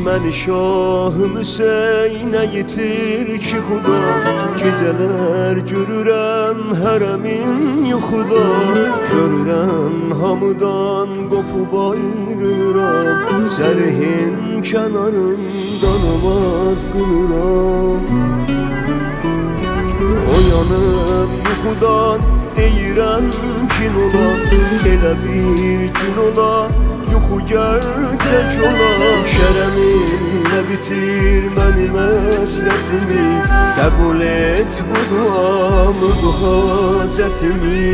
Məni Şah-ı Hüseynə yetir ki xuda, gecələr görürəm hərəmin yuxuda. Görürəm hamıdan qopub ayrılıram, zərhin kənarında namaz qılıram. Oyanıb yuxudan deyirəm kin ola, elə bir gün ola, yuxu gerçək ola. Şərəminlə bitir mənim həsrətimi, qəbul et bu duamı, bu hacətimi.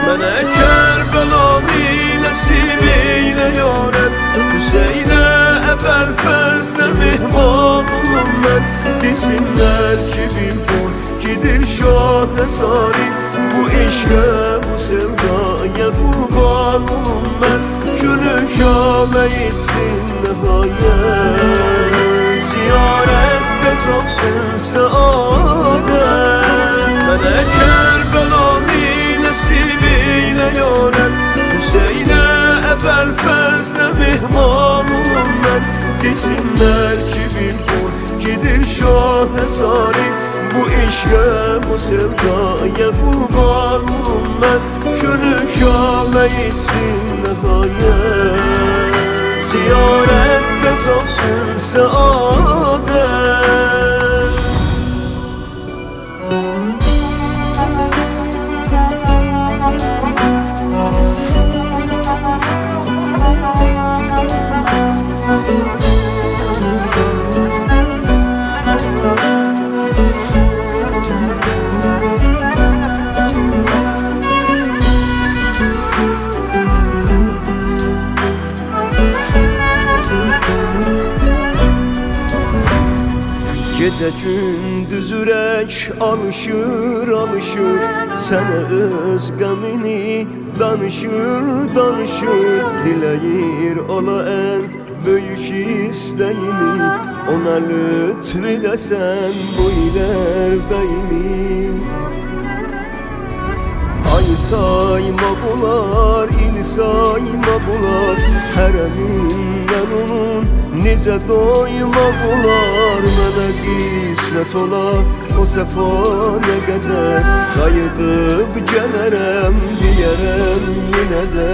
Mənə Kərbəlanı nəsib eylə ya Rəbb, Hüseynə əvvəl fəzlə mehman olum mən. Desinlər ki bir qul gidir Şah-ı Zalim, bu eşqə, bu sevdaya qurban olum mən. Günü Kâbə etsin nəhayət, ziyarətdə tapsın səadət. Mənə Kərbəlanı nəsib eylə ya Rəbb, Hüseynə əvvəl fəzlə mehman olum mən. Desinlər ki bir qul gidir Şah-ı Zalim, bu eşqə, bu sevdaya qurban olum mən. Günü Kâbə etsin nəhayət, ziyarətdə tapsın səadət. Gecə gündüz ürək alışır, alışır, sənə öz qəmini danışır, danışır. Diləyir ola ən böyük istəyini, ona lütf edəsən bu ilər bəyni. Ay saymaq olar, il saymaq olar, hərəmindən onun necə doymaq olar. Mənə qismət olar o səfaya qədər, qayıdıb gələrəm deyərəm yenə də.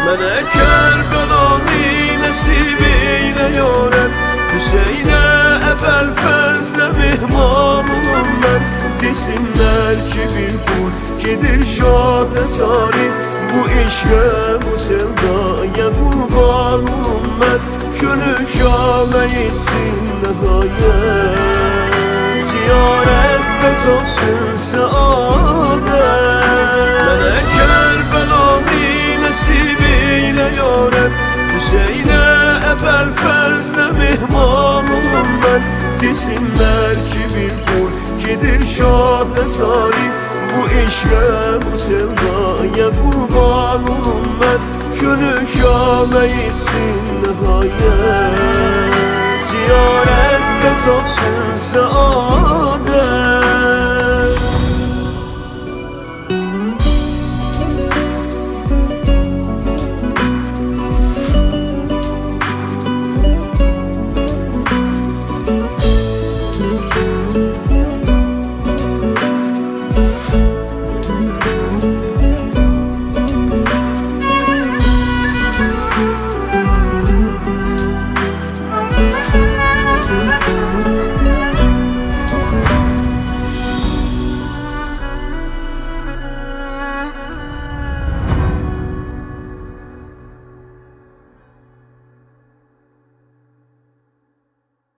Mənə Kərbəlanı nəsib eylə ya Rəbb, Hüseynə əvvəl fəzlə mehman olum mən. Desinlər ki bir qul gedir Şah-ı Zalim, bu eşqə, bu sevdaya qurban olum mən. Günü Kâbə etsin nəhayət, ziyarətdə tapsın səadət. Mənə Kərbəlanı nəsib eylə ya Rəbb, Hüseynə əvvəl fəzlə mehman olum mən. Desinlər ki bir qul gedir Şah-ı Zalim, bu eşqə, bu sevdaya qurban olum mən. Günü Kâbə etsin nəhayət, ziyarətdə tapsın səadət.